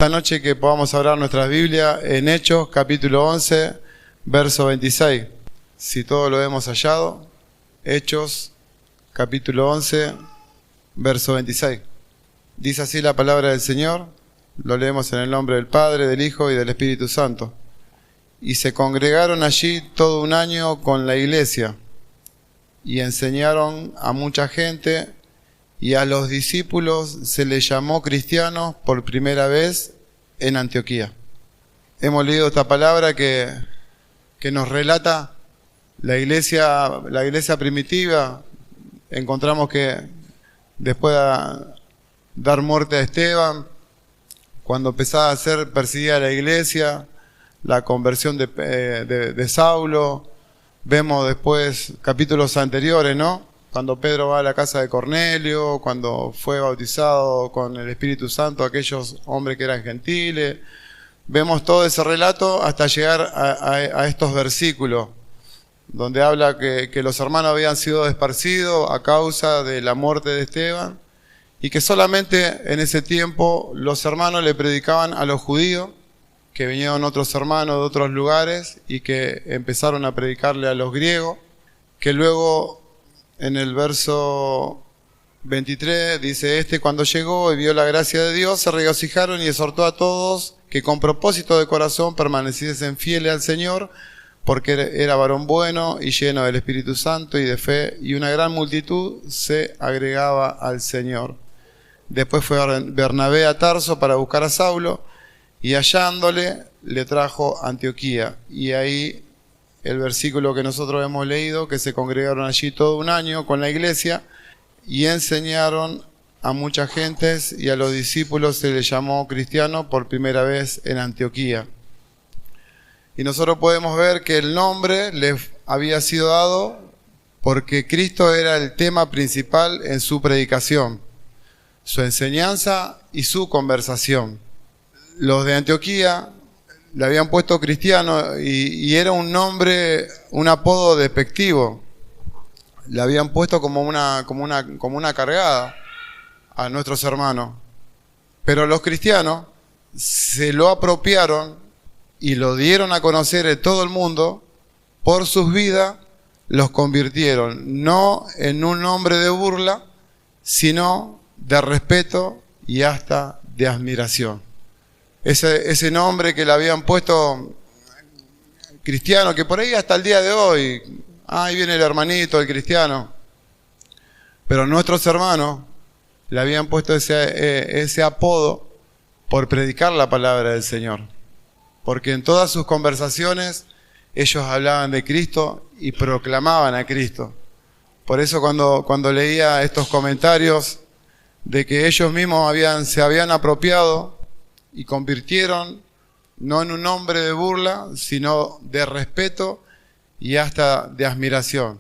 esta noche que podamos abrir nuestras Biblias en Hechos, capítulo 11, verso 26. Si todo lo hemos hallado, Hechos, capítulo 11, verso 26. Dice así la palabra del Señor, lo leemos en el nombre del Padre, del Hijo y del Espíritu Santo. Y se congregaron allí todo un año con la iglesia, y enseñaron a mucha gente, y a los discípulos se les llamó cristianos por primera vez en Antioquía. Hemos leído esta palabra que nos relata la iglesia primitiva. Encontramos que después de dar muerte a Esteban, cuando empezaba a ser perseguida la iglesia, la conversión de Saulo, vemos después capítulos anteriores, ¿no? Cuando Pedro va a la casa de Cornelio, cuando fue bautizado con el Espíritu Santo aquellos hombres que eran gentiles. Vemos todo ese relato hasta llegar a estos versículos, donde habla que los hermanos habían sido esparcidos a causa de la muerte de Esteban, y que solamente en ese tiempo los hermanos le predicaban a los judíos, que vinieron otros hermanos de otros lugares y que empezaron a predicarle a los griegos, que luego en el verso 23 dice, cuando llegó y vio la gracia de Dios, se regocijaron y exhortó a todos que con propósito de corazón permaneciesen fieles al Señor, porque era varón bueno y lleno del Espíritu Santo y de fe, y una gran multitud se agregaba al Señor. Después fue Bernabé a Tarso para buscar a Saulo, y hallándole le trajo a Antioquía. Y ahí el versículo que nosotros hemos leído, que se congregaron allí todo un año con la iglesia y enseñaron a muchas gentes, y a los discípulos se les llamó cristianos por primera vez en Antioquía. Y nosotros podemos ver que el nombre les había sido dado porque Cristo era el tema principal en su predicación, su enseñanza y su conversación. Los de Antioquía le habían puesto cristiano y era un nombre, un apodo despectivo. Le habían puesto como una cargada a nuestros hermanos. Pero los cristianos se lo apropiaron y lo dieron a conocer en todo el mundo. Por sus vidas los convirtieron, no en un nombre de burla, sino de respeto y hasta de admiración. Ese nombre que le habían puesto cristiano, que por ahí hasta el día de hoy, ahí viene el hermanito, el cristiano. Pero nuestros hermanos le habían puesto ese apodo por predicar la palabra del Señor. Porque en todas sus conversaciones ellos hablaban de Cristo y proclamaban a Cristo. Por eso cuando leía estos comentarios de que ellos mismos se habían apropiado y convirtieron no en un nombre de burla, sino de respeto y hasta de admiración.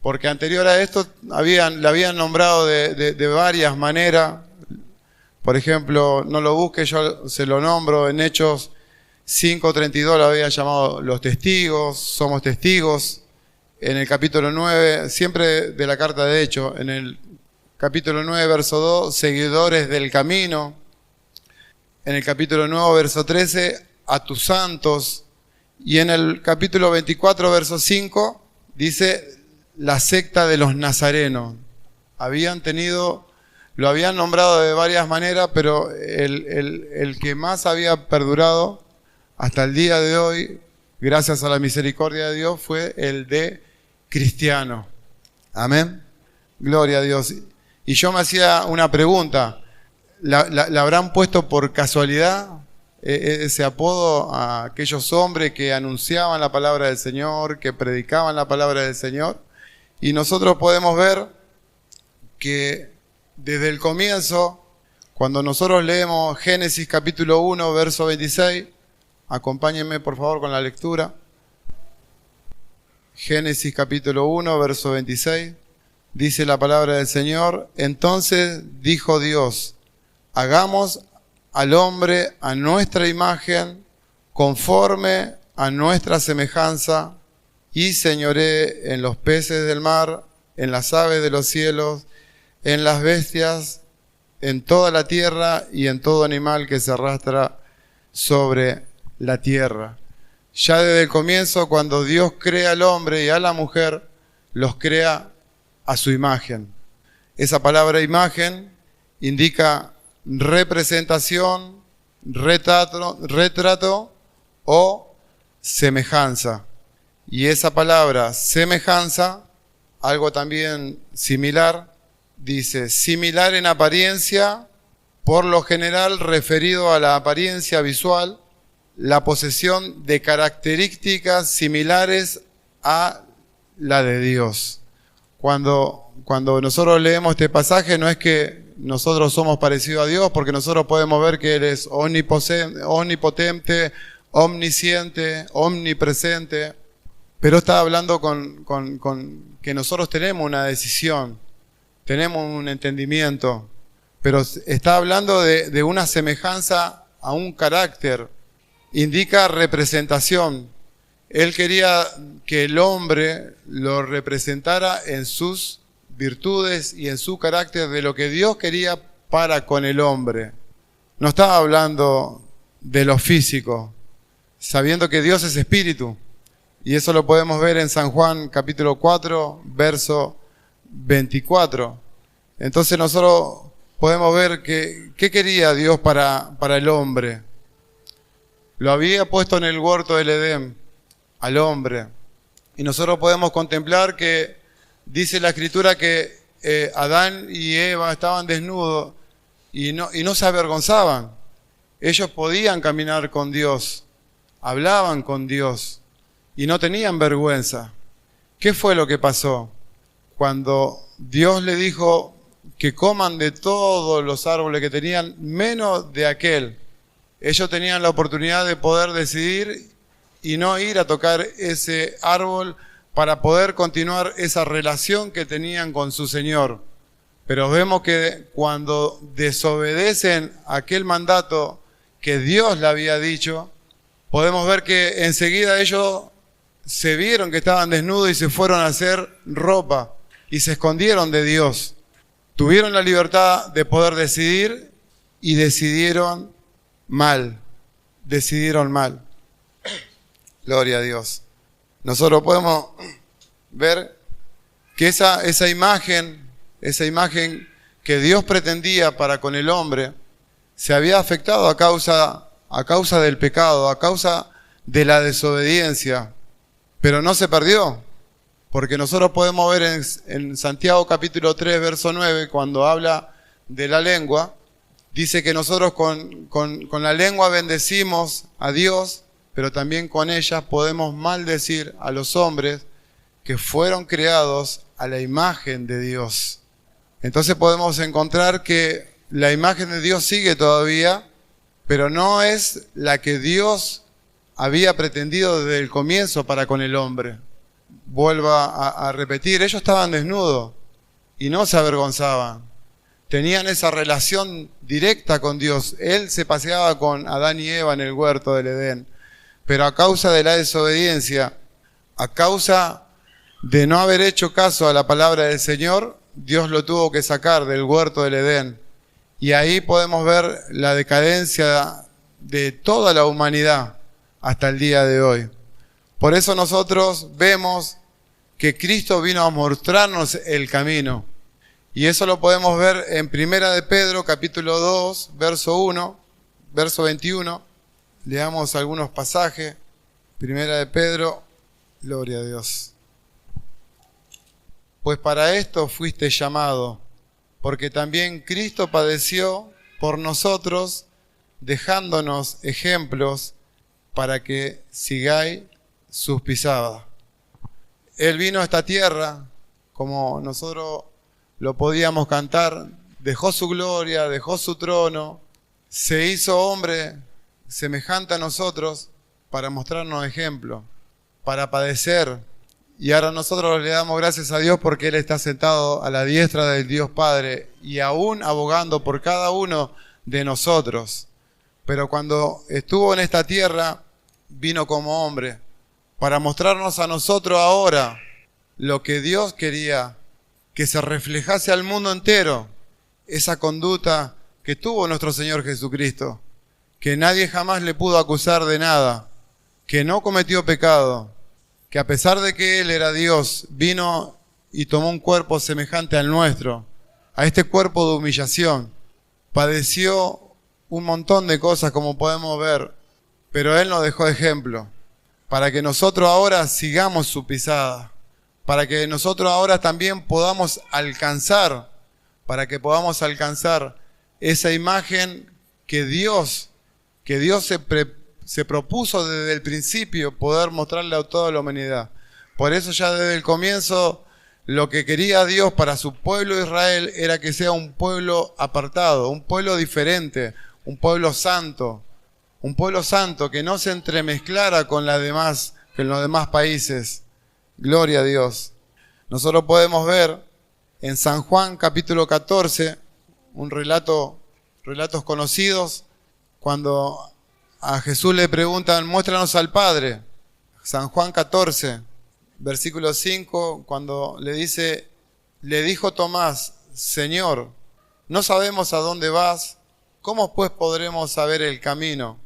Porque anterior a esto le habían nombrado de varias maneras. Por ejemplo, no lo busque, yo se lo nombro, en Hechos 5:32 lo habían llamado los testigos, somos testigos. En el capítulo 9, siempre de la carta de Hechos, en el capítulo 9, verso 2, seguidores del camino. En el capítulo 9, verso 13, a tus santos. Y en el capítulo 24, verso 5, dice la secta de los nazarenos. Lo habían nombrado de varias maneras, pero el que más había perdurado hasta el día de hoy, gracias a la misericordia de Dios, fue el de cristiano. Amén. Gloria a Dios. Y yo me hacía una pregunta. ¿La habrán puesto por casualidad ese apodo a aquellos hombres que anunciaban la palabra del Señor, que predicaban la palabra del Señor? Y nosotros podemos ver que desde el comienzo, cuando nosotros leemos Génesis capítulo 1, verso 26, acompáñenme por favor con la lectura. Génesis capítulo 1, verso 26, dice la palabra del Señor: entonces dijo Dios, hagamos al hombre a nuestra imagen, conforme a nuestra semejanza, y señoree en los peces del mar, en las aves de los cielos, en las bestias en toda la tierra y en todo animal que se arrastra sobre la tierra. Ya desde el comienzo, cuando Dios crea al hombre y a la mujer, los crea a su imagen. Esa palabra imagen indica representación, retrato o semejanza. Y esa palabra semejanza, algo también similar, dice similar en apariencia, por lo general referido a la apariencia visual, la posesión de características similares a la de Dios. Cuando nosotros leemos este pasaje, no es que nosotros somos parecidos a Dios, porque nosotros podemos ver que Él es omnipotente, omnisciente, omnipresente, pero está hablando con que nosotros tenemos una decisión, tenemos un entendimiento, pero está hablando de una semejanza a un carácter, indica representación. Él quería que el hombre lo representara en sus virtudes y en su carácter de lo que Dios quería para con el hombre. No estaba hablando de lo físico, sabiendo que Dios es espíritu. Y eso lo podemos ver en San Juan capítulo 4, verso 24. Entonces nosotros podemos ver que ¿qué quería Dios para el hombre? Lo había puesto en el huerto del Edén al hombre. Y nosotros podemos contemplar que dice la Escritura que Adán y Eva estaban desnudos y no se avergonzaban. Ellos podían caminar con Dios, hablaban con Dios y no tenían vergüenza. ¿Qué fue lo que pasó? Cuando Dios le dijo que coman de todos los árboles que tenían, menos de aquel. Ellos tenían la oportunidad de poder decidir y no ir a tocar ese árbol para poder continuar esa relación que tenían con su Señor. Pero vemos que cuando desobedecen aquel mandato que Dios le había dicho, podemos ver que enseguida ellos se vieron que estaban desnudos y se fueron a hacer ropa y se escondieron de Dios. Tuvieron la libertad de poder decidir y decidieron mal. Decidieron mal. Gloria a Dios. Nosotros podemos ver que esa imagen que Dios pretendía para con el hombre, se había afectado a causa del pecado, a causa de la desobediencia, pero no se perdió, porque nosotros podemos ver en Santiago capítulo 3, verso 9, cuando habla de la lengua, dice que nosotros con la lengua bendecimos a Dios, pero también con ellas podemos maldecir a los hombres que fueron creados a la imagen de Dios. Entonces podemos encontrar que la imagen de Dios sigue todavía, pero no es la que Dios había pretendido desde el comienzo para con el hombre. Vuelvo a repetir, ellos estaban desnudos y no se avergonzaban. Tenían esa relación directa con Dios. Él se paseaba con Adán y Eva en el huerto del Edén. Pero a causa de la desobediencia, a causa de no haber hecho caso a la palabra del Señor, Dios lo tuvo que sacar del huerto del Edén. Y ahí podemos ver la decadencia de toda la humanidad hasta el día de hoy. Por eso nosotros vemos que Cristo vino a mostrarnos el camino. Y eso lo podemos ver en Primera de Pedro, capítulo 2, verso 1, verso 21. Leamos algunos pasajes. Primera de Pedro, gloria a Dios. Pues para esto fuiste llamado, porque también Cristo padeció por nosotros, dejándonos ejemplos para que sigáis sus pisadas. Él vino a esta tierra, como nosotros lo podíamos cantar, dejó su gloria, dejó su trono, se hizo hombre semejante a nosotros para mostrarnos ejemplo, para padecer. Y ahora nosotros le damos gracias a Dios porque Él está sentado a la diestra del Dios Padre y aún abogando por cada uno de nosotros. Pero cuando estuvo en esta tierra, vino como hombre para mostrarnos a nosotros ahora lo que Dios quería que se reflejase al mundo entero. esa conducta que tuvo nuestro Señor Jesucristo, que nadie jamás le pudo acusar de nada, que no cometió pecado, que a pesar de que Él era Dios, vino y tomó un cuerpo semejante al nuestro, a este cuerpo de humillación, padeció un montón de cosas como podemos ver, pero Él nos dejó ejemplo, para que nosotros ahora sigamos su pisada, para que nosotros ahora también podamos alcanzar, esa imagen que Dios se propuso desde el principio poder mostrarle a toda la humanidad. Por eso ya desde el comienzo lo que quería Dios para su pueblo Israel era que sea un pueblo apartado, un pueblo diferente, un pueblo santo que no se entremezclara con los demás países. Gloria a Dios. Nosotros podemos ver en San Juan capítulo 14, relatos conocidos, cuando a Jesús le preguntan, muéstranos al Padre. San Juan 14, versículo 5, cuando le dijo Tomás, Señor, no sabemos a dónde vas, ¿cómo pues podremos saber el camino?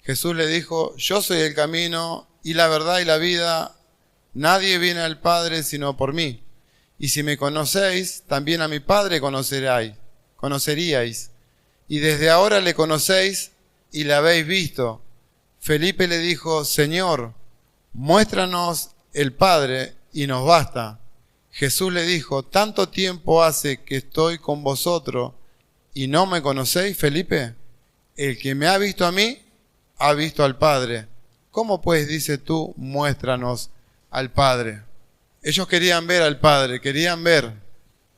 Jesús le dijo, yo soy el camino y la verdad y la vida, nadie viene al Padre sino por mí. Y si me conocéis, también a mi Padre conoceríais. Y desde ahora le conocéis y le habéis visto. Felipe le dijo, Señor, muéstranos el Padre y nos basta. Jesús le dijo, ¿tanto tiempo hace que estoy con vosotros y no me conocéis, Felipe? El que me ha visto a mí, ha visto al Padre. ¿Cómo pues dices tú, muéstranos al Padre? Ellos querían ver al Padre,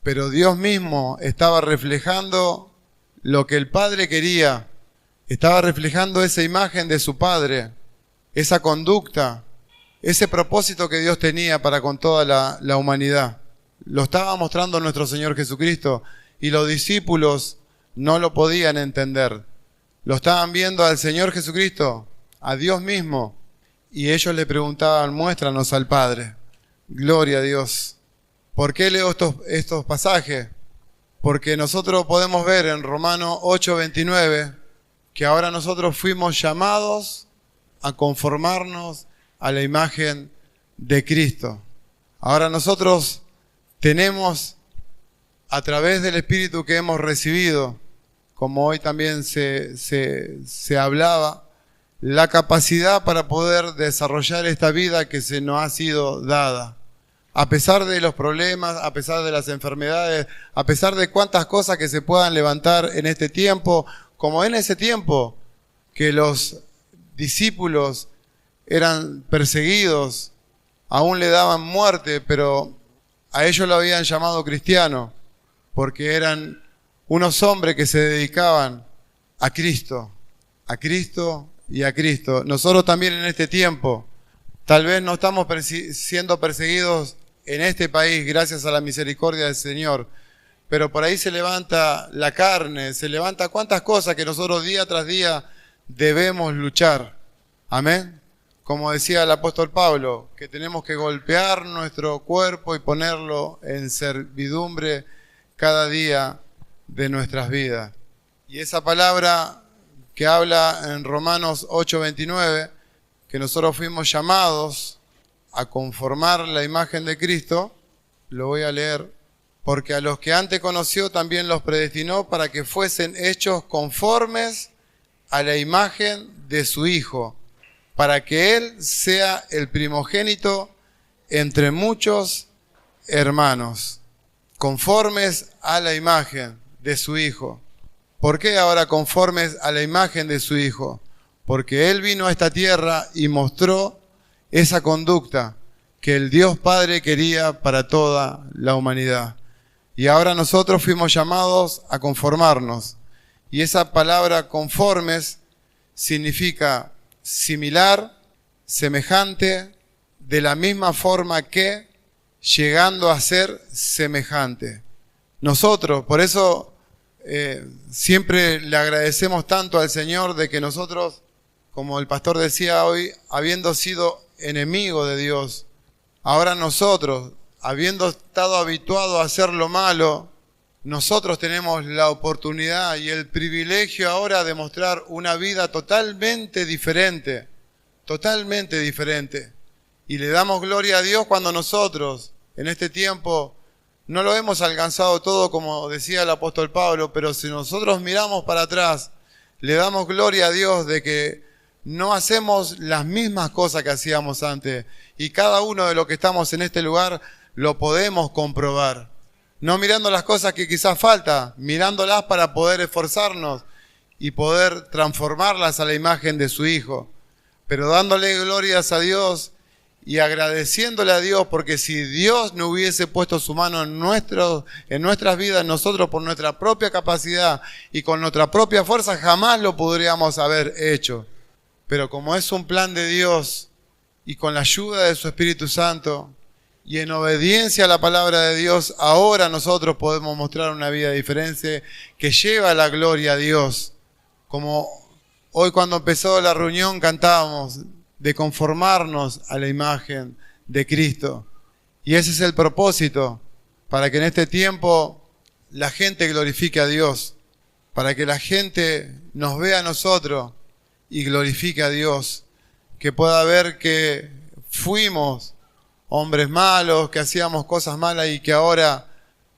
pero Dios mismo estaba reflejando lo que el Padre quería, estaba reflejando esa imagen de su Padre, esa conducta, ese propósito que Dios tenía para con toda la humanidad. Lo estaba mostrando nuestro Señor Jesucristo y los discípulos no lo podían entender. Lo estaban viendo al Señor Jesucristo, a Dios mismo, y ellos le preguntaban, muéstranos al Padre. Gloria a Dios. ¿Por qué leo estos pasajes? Porque nosotros podemos ver en Romanos 8:29 que ahora nosotros fuimos llamados a conformarnos a la imagen de Cristo. Ahora nosotros tenemos, a través del Espíritu que hemos recibido, como hoy también se hablaba, la capacidad para poder desarrollar esta vida que se nos ha sido dada. A pesar de los problemas, a pesar de las enfermedades, a pesar de cuantas cosas que se puedan levantar en este tiempo, como en ese tiempo que los discípulos eran perseguidos, aún le daban muerte, pero a ellos lo habían llamado cristianos, porque eran unos hombres que se dedicaban a Cristo y a Cristo. Nosotros también en este tiempo, tal vez no estamos siendo perseguidos en este país gracias a la misericordia del Señor, pero por ahí se levanta la carne, se levanta cuantas cosas que nosotros día tras día debemos luchar. Amén. Como decía el apóstol Pablo, que tenemos que golpear nuestro cuerpo y ponerlo en servidumbre cada día de nuestras vidas. Y esa palabra que habla en Romanos 8:29, que nosotros fuimos llamados a conformar la imagen de Cristo, lo voy a leer. Porque a los que antes conoció también los predestinó para que fuesen hechos conformes a la imagen de su Hijo, para que Él sea el primogénito entre muchos hermanos, conformes a la imagen de su Hijo. ¿Por qué ahora conformes a la imagen de su Hijo? Porque Él vino a esta tierra y mostró esa conducta que el Dios Padre quería para toda la humanidad. Y ahora nosotros fuimos llamados a conformarnos. Y esa palabra conformes significa similar, semejante, de la misma forma que, llegando a ser semejante. Nosotros, por eso siempre le agradecemos tanto al Señor de que nosotros, como el pastor decía hoy, habiendo sido enemigos de Dios, ahora nosotros, habiendo estado habituados a hacer lo malo, nosotros tenemos la oportunidad y el privilegio ahora de mostrar una vida totalmente diferente. Totalmente diferente. Y le damos gloria a Dios cuando nosotros, en este tiempo, no lo hemos alcanzado todo, como decía el apóstol Pablo, pero si nosotros miramos para atrás, le damos gloria a Dios de que no hacemos las mismas cosas que hacíamos antes. Y cada uno de los que estamos en este lugar lo podemos comprobar. No mirando las cosas que quizás falta, mirándolas para poder esforzarnos y poder transformarlas a la imagen de su Hijo. Pero dándole glorias a Dios y agradeciéndole a Dios, porque si Dios no hubiese puesto su mano en nuestras vidas, nosotros por nuestra propia capacidad y con nuestra propia fuerza jamás lo podríamos haber hecho. Pero como es un plan de Dios y con la ayuda de su Espíritu Santo y en obediencia a la palabra de Dios, ahora nosotros podemos mostrar una vida diferente que lleva la gloria a Dios. Como hoy cuando empezó la reunión cantábamos de conformarnos a la imagen de Cristo. Y ese es el propósito, para que en este tiempo la gente glorifique a Dios, para que la gente nos vea a nosotros y glorifique a Dios, que pueda ver que fuimos hombres malos, que hacíamos cosas malas y que ahora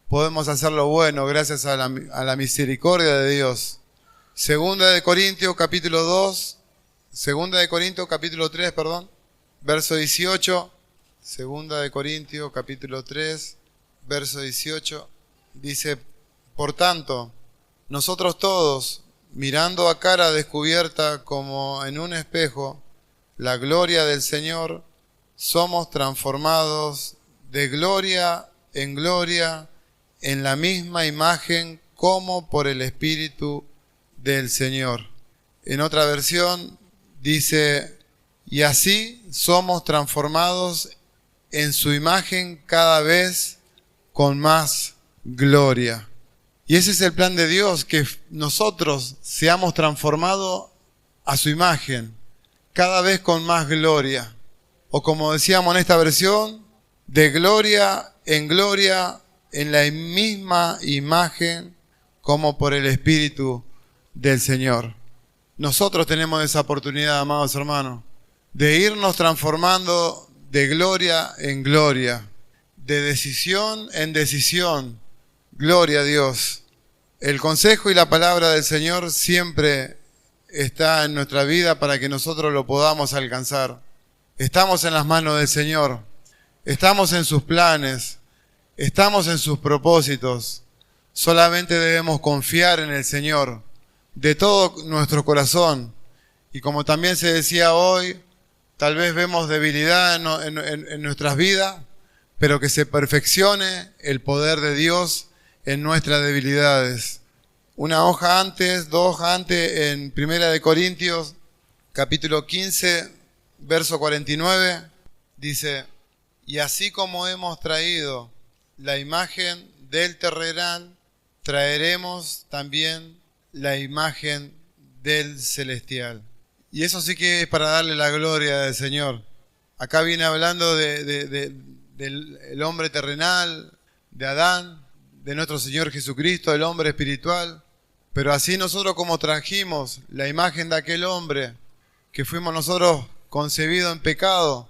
podemos hacer lo bueno gracias a la misericordia de Dios. Segunda de Corintios capítulo 3, verso 18. Segunda de Corintios capítulo 3, verso 18. Dice, por tanto, nosotros todos, mirando a cara descubierta como en un espejo la gloria del Señor, somos transformados de gloria en la misma imagen como por el Espíritu del Señor. En otra versión dice, y así somos transformados en su imagen cada vez con más gloria. Y ese es el plan de Dios, que nosotros seamos transformados a su imagen, cada vez con más gloria. O como decíamos en esta versión, de gloria en la misma imagen como por el Espíritu del Señor. Nosotros tenemos esa oportunidad, amados hermanos, de irnos transformando de gloria en gloria, de decisión en decisión. Gloria a Dios. El consejo y la palabra del Señor siempre está en nuestra vida para que nosotros lo podamos alcanzar. Estamos en las manos del Señor, estamos en sus planes, estamos en sus propósitos. Solamente debemos confiar en el Señor de todo nuestro corazón. Y como también se decía hoy, tal vez vemos debilidad en nuestras vidas, pero que se perfeccione el poder de Dios en nuestras debilidades. Dos hojas antes, en 1 Corintios, capítulo 15, verso 49, dice, y así como hemos traído la imagen del terrenal, traeremos también la imagen del celestial. Y eso sí que es para darle la gloria del Señor. Acá viene hablando del hombre terrenal, de Adán, de nuestro Señor Jesucristo, el hombre espiritual. Pero así nosotros como trajimos la imagen de aquel hombre que fuimos nosotros concebidos en pecado,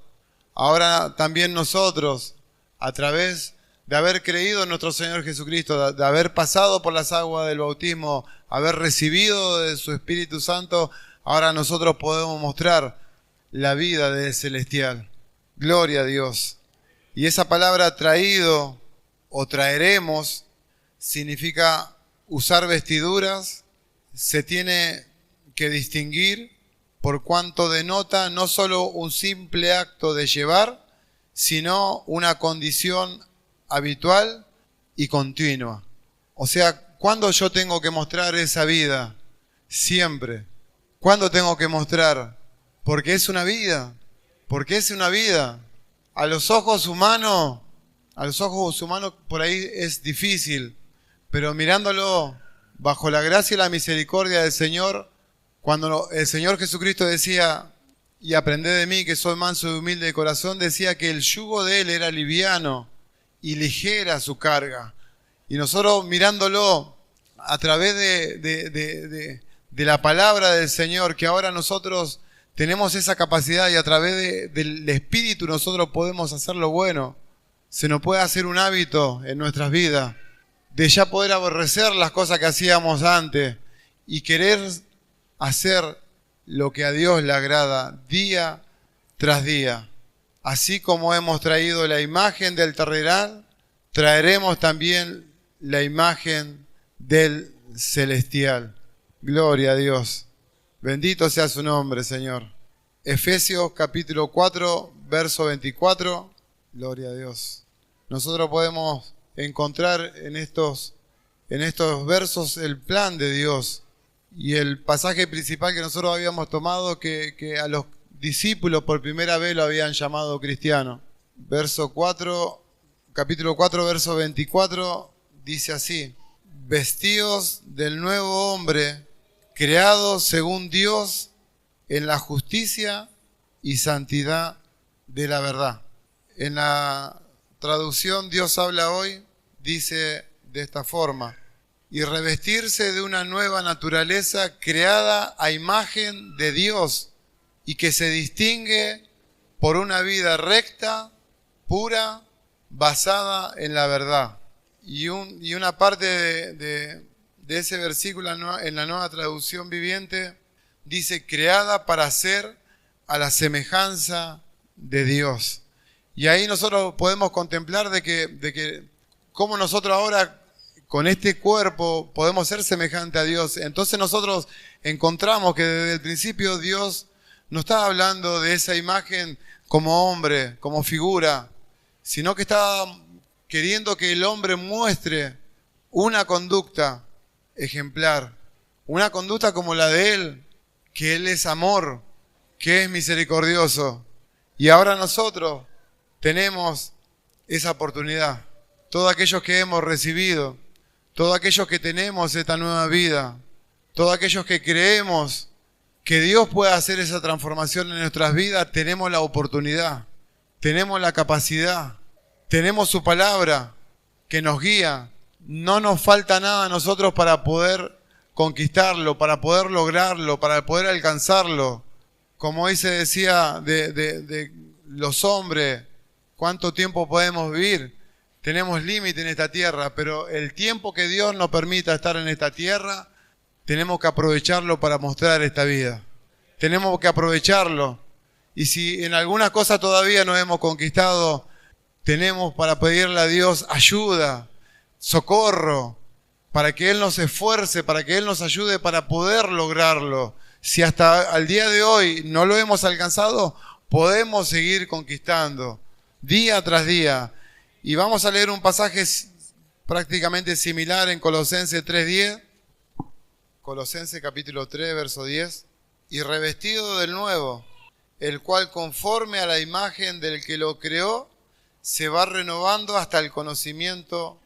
ahora también nosotros, a través de haber creído en nuestro Señor Jesucristo, de haber pasado por las aguas del bautismo, haber recibido de su Espíritu Santo, ahora nosotros podemos mostrar la vida del celestial. Gloria a Dios. Y esa palabra traído o traeremos significa usar vestiduras, se tiene que distinguir por cuanto denota no solo un simple acto de llevar, sino una condición habitual y continua. O sea, ¿cuándo yo tengo que mostrar esa vida? Siempre. ¿Cuándo tengo que mostrar? Porque es una vida. Porque es una vida. A los ojos humanos por ahí es difícil, pero mirándolo bajo la gracia y la misericordia del Señor, cuando el Señor Jesucristo decía, y aprended de mí que soy manso y humilde de corazón, decía que el yugo de Él era liviano y ligera su carga. Y nosotros mirándolo a través de la palabra del Señor, que ahora nosotros tenemos esa capacidad y a través del Espíritu nosotros podemos hacer lo bueno. Se nos puede hacer un hábito en nuestras vidas de ya poder aborrecer las cosas que hacíamos antes y querer hacer lo que a Dios le agrada día tras día. Así como hemos traído la imagen del terrenal, traeremos también la imagen del celestial. Gloria a Dios. Bendito sea su nombre, Señor. Efesios capítulo 4, verso 24. Gloria a Dios. Nosotros podemos encontrar en estos versos el plan de Dios y el pasaje principal que nosotros habíamos tomado que a los discípulos por primera vez lo habían llamado cristiano. Capítulo 4, verso 24 dice así: vestidos del nuevo hombre, creado según Dios en la justicia y santidad de la verdad. En la traducción Dios habla hoy, dice de esta forma: y revestirse de una nueva naturaleza creada a imagen de Dios y que se distingue por una vida recta, pura, basada en la verdad. Y una parte de ese versículo en la nueva traducción viviente dice: creada para ser a la semejanza de Dios. Y ahí nosotros podemos contemplar de que cómo nosotros ahora con este cuerpo podemos ser semejante a Dios. Entonces nosotros encontramos que desde el principio Dios no está hablando de esa imagen como hombre, como figura, sino que está queriendo que el hombre muestre una conducta ejemplar, una conducta como la de Él, que Él es amor, que es misericordioso. Y ahora nosotros tenemos esa oportunidad. Todos aquellos que hemos recibido, todos aquellos que tenemos esta nueva vida, todos aquellos que creemos que Dios puede hacer esa transformación en nuestras vidas, tenemos la oportunidad, tenemos la capacidad, tenemos su palabra que nos guía. No nos falta nada a nosotros para poder conquistarlo, para poder lograrlo, para poder alcanzarlo. Como hoy se decía de los hombres, ¿cuánto tiempo podemos vivir? Tenemos límite en esta tierra, pero el tiempo que Dios nos permita estar en esta tierra, tenemos que aprovecharlo para mostrar esta vida. Tenemos que aprovecharlo. Y si en algunas cosas todavía no hemos conquistado, tenemos para pedirle a Dios ayuda, socorro, para que Él nos esfuerce, para que Él nos ayude para poder lograrlo. Si hasta al día de hoy no lo hemos alcanzado, podemos seguir conquistando día tras día. Y vamos a leer un pasaje prácticamente similar en Colosenses 3:10. Colosenses capítulo 3, verso 10. Y revestido del nuevo, el cual conforme a la imagen del que lo creó, se va renovando hasta el conocimiento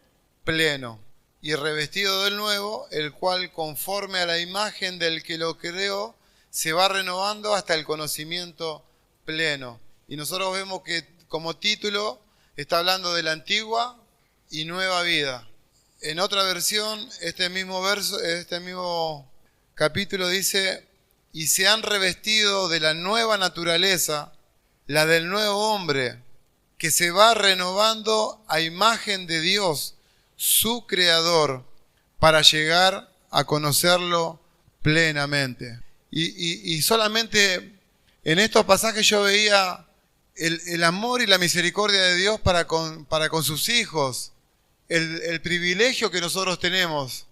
pleno. Y revestido del nuevo, el cual conforme a la imagen del que lo creó, se va renovando hasta el conocimiento pleno. Y nosotros vemos que como título está hablando de la antigua y nueva vida. En otra versión, este mismo capítulo dice: y se han revestido de la nueva naturaleza, la del nuevo hombre, que se va renovando a imagen de Dios, su creador, para llegar a conocerlo plenamente. Y solamente en estos pasajes yo veía el amor y la misericordia de Dios para con sus hijos, el privilegio que nosotros tenemos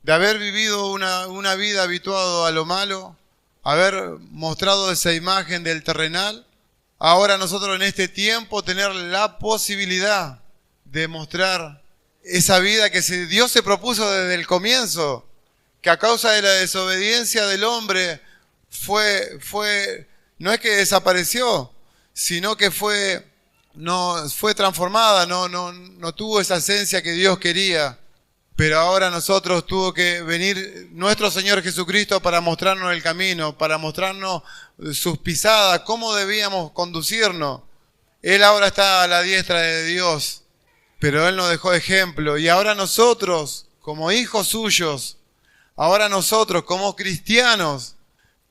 de haber vivido una vida habituado a lo malo, haber mostrado esa imagen del terrenal. Ahora nosotros en este tiempo tener la posibilidad de mostrar esa vida que Dios se propuso desde el comienzo, que a causa de la desobediencia del hombre no es que desapareció, sino que fue transformada, no tuvo esa esencia que Dios quería. Pero ahora nosotros tuvo que venir nuestro Señor Jesucristo para mostrarnos el camino, para mostrarnos sus pisadas, cómo debíamos conducirnos. Él ahora está a la diestra de Dios, pero Él nos dejó ejemplo. Y ahora nosotros, como hijos suyos, ahora nosotros, como cristianos,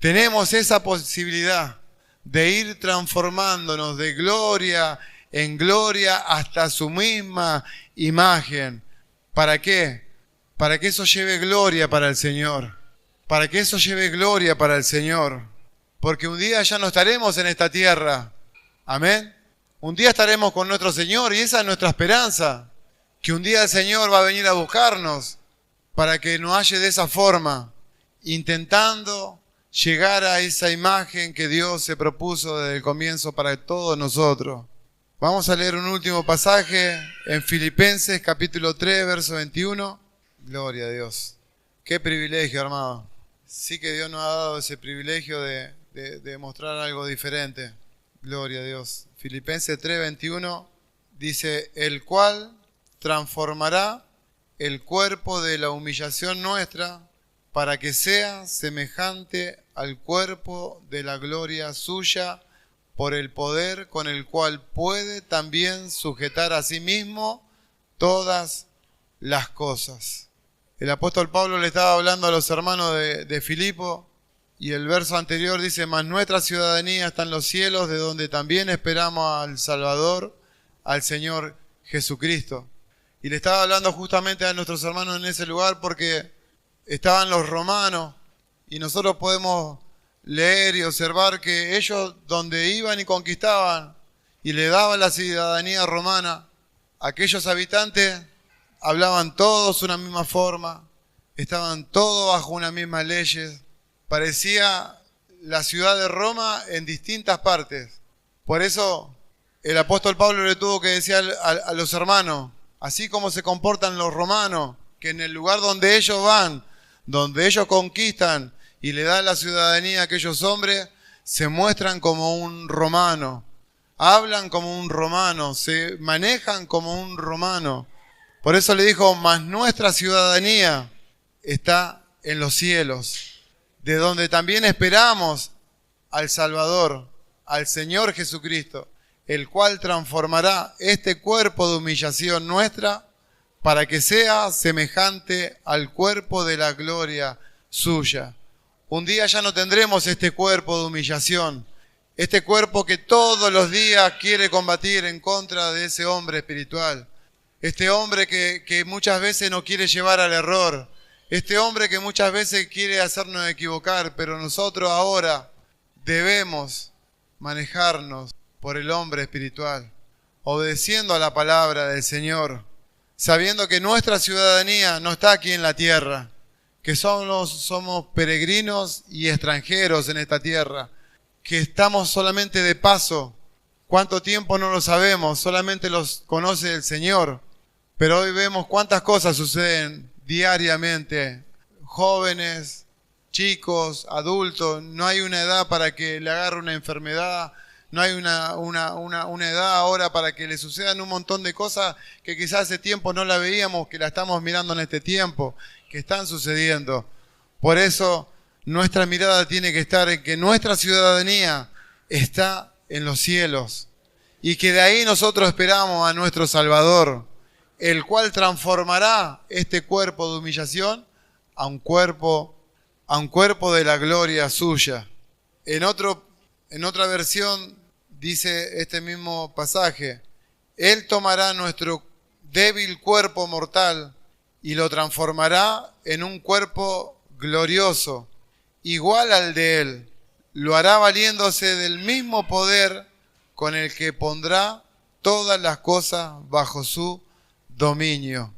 tenemos esa posibilidad de ir transformándonos de gloria en gloria hasta su misma imagen. ¿Para qué? Para que eso lleve gloria para el Señor. Para que eso lleve gloria para el Señor. Porque un día ya no estaremos en esta tierra. Amén. Un día estaremos con nuestro Señor y esa es nuestra esperanza. Que un día el Señor va a venir a buscarnos para que nos halle de esa forma, intentando llegar a esa imagen que Dios se propuso desde el comienzo para todos nosotros. Vamos a leer un último pasaje en Filipenses capítulo 3, verso 21. Gloria a Dios. Qué privilegio, hermano. Sí que Dios nos ha dado ese privilegio de mostrar algo diferente. Gloria a Dios. Filipenses 3, 21 dice, el cual transformará el cuerpo de la humillación nuestra para que sea semejante al cuerpo de la gloria suya por el poder con el cual puede también sujetar a sí mismo todas las cosas. El apóstol Pablo le estaba hablando a los hermanos de Filipo y el verso anterior dice, mas nuestra ciudadanía está en los cielos, de donde también esperamos al Salvador, al Señor Jesucristo. Y le estaba hablando justamente a nuestros hermanos en ese lugar porque estaban los romanos y nosotros podemos leer y observar que ellos donde iban y conquistaban y le daban la ciudadanía romana, aquellos habitantes hablaban todos una misma forma, estaban todos bajo una misma ley, parecía la ciudad de Roma en distintas partes. Por eso el apóstol Pablo le tuvo que decir a los hermanos, así como se comportan los romanos, que en el lugar donde ellos van, donde ellos conquistan y le dan la ciudadanía a aquellos hombres, se muestran como un romano, hablan como un romano, se manejan como un romano. Por eso le dijo, mas nuestra ciudadanía está en los cielos, de donde también esperamos al Salvador, al Señor Jesucristo, el cual transformará este cuerpo de humillación nuestra para que sea semejante al cuerpo de la gloria suya. Un día ya no tendremos este cuerpo de humillación, este cuerpo que todos los días quiere combatir en contra de ese hombre espiritual, este hombre que muchas veces nos quiere llevar al error, este hombre que muchas veces quiere hacernos equivocar, pero nosotros ahora debemos manejarnos por el hombre espiritual, obedeciendo a la palabra del Señor, sabiendo que nuestra ciudadanía no está aquí en la tierra, que somos peregrinos y extranjeros en esta tierra, que estamos solamente de paso. ¿Cuánto tiempo no lo sabemos? Solamente los conoce el Señor. Pero hoy vemos cuántas cosas suceden diariamente. Jóvenes, chicos, adultos, no hay una edad para que le agarre una enfermedad, no hay una edad ahora para que le sucedan un montón de cosas que quizás hace tiempo no la veíamos, que la estamos mirando en este tiempo, que están sucediendo. Por eso nuestra mirada tiene que estar en que nuestra ciudadanía está en los cielos y que de ahí nosotros esperamos a nuestro Salvador, el cual transformará este cuerpo de humillación a un cuerpo de la gloria suya. En otra versión dice este mismo pasaje, Él tomará nuestro débil cuerpo mortal y lo transformará en un cuerpo glorioso, igual al de Él. Lo hará valiéndose del mismo poder con el que pondrá todas las cosas bajo su dominio.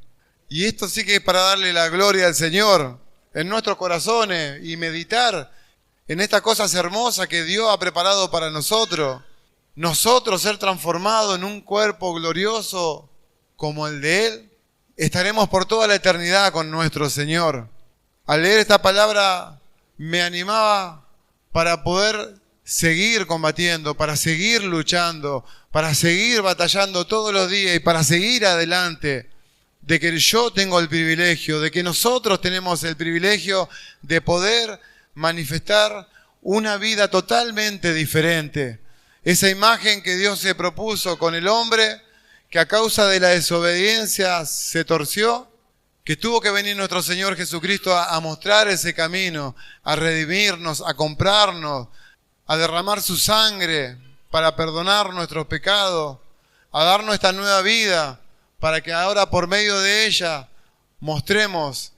Y esto sí que es para darle la gloria al Señor en nuestros corazones y meditar en estas cosas hermosas que Dios ha preparado para nosotros. Nosotros ser transformados en un cuerpo glorioso como el de Él, estaremos por toda la eternidad con nuestro Señor. Al leer esta palabra me animaba para poder seguir combatiendo, para seguir luchando, para seguir batallando todos los días y para seguir adelante. De que yo tengo el privilegio, de que nosotros tenemos el privilegio de poder manifestar una vida totalmente diferente. Esa imagen que Dios se propuso con el hombre, que a causa de la desobediencia se torció, que tuvo que venir nuestro Señor Jesucristo a mostrar ese camino, a redimirnos, a comprarnos, a derramar su sangre para perdonar nuestros pecados, a darnos esta nueva vida, para que ahora por medio de ella mostremos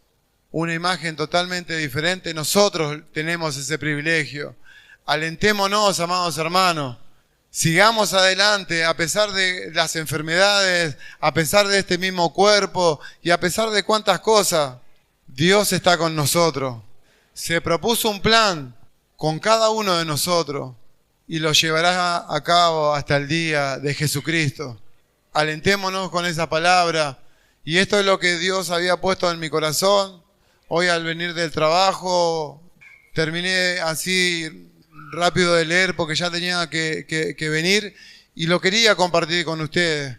una imagen totalmente diferente. Nosotros tenemos ese privilegio. Alentémonos, amados hermanos. Sigamos adelante a pesar de las enfermedades, a pesar de este mismo cuerpo y a pesar de cuántas cosas. Dios está con nosotros. Se propuso un plan con cada uno de nosotros y lo llevará a cabo hasta el día de Jesucristo. Alentémonos con esa palabra. Y esto es lo que Dios había puesto en mi corazón. Hoy al venir del trabajo, terminé así rápido de leer porque ya tenía que venir y lo quería compartir con ustedes,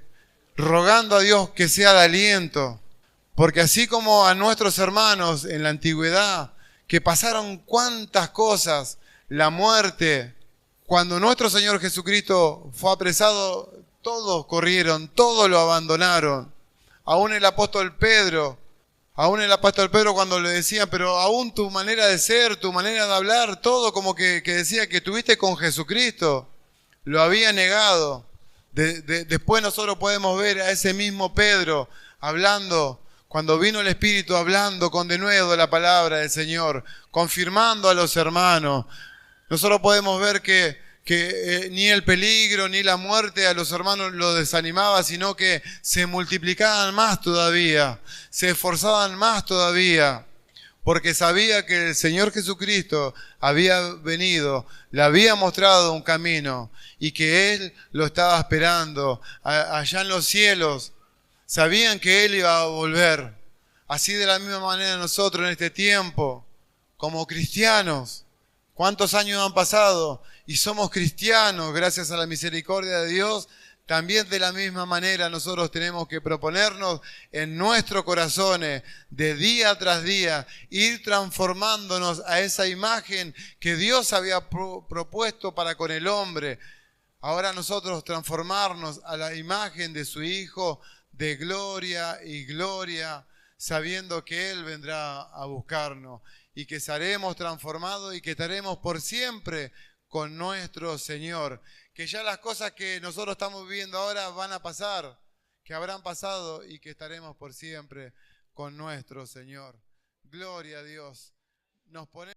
rogando a Dios que sea de aliento, porque así como a nuestros hermanos en la antigüedad, que pasaron cuántas cosas, la muerte, cuando nuestro Señor Jesucristo fue apresado, todos corrieron, todos lo abandonaron, aún el apóstol Pedro cuando le decían, pero aún tu manera de ser, tu manera de hablar, todo como que decía que estuviste con Jesucristo, lo había negado. Después nosotros podemos ver a ese mismo Pedro hablando, cuando vino el Espíritu hablando con denuedo la palabra del Señor, confirmando a los hermanos. Nosotros podemos ver que ni el peligro ni la muerte a los hermanos los desanimaba, sino que se multiplicaban más todavía, se esforzaban más todavía, porque sabía que el Señor Jesucristo había venido, le había mostrado un camino y que Él lo estaba esperando allá en los cielos. Sabían que Él iba a volver. Así de la misma manera nosotros en este tiempo, como cristianos, ¿cuántos años han pasado? Y somos cristianos, gracias a la misericordia de Dios. También de la misma manera nosotros tenemos que proponernos en nuestros corazones, de día tras día, ir transformándonos a esa imagen que Dios había propuesto para con el hombre. Ahora nosotros transformarnos a la imagen de su Hijo de gloria y gloria, sabiendo que Él vendrá a buscarnos y que seremos transformados y que estaremos por siempre con nuestro Señor. Que ya las cosas que nosotros estamos viviendo ahora van a pasar, que habrán pasado y que estaremos por siempre con nuestro Señor. Gloria a Dios. Nos ponemos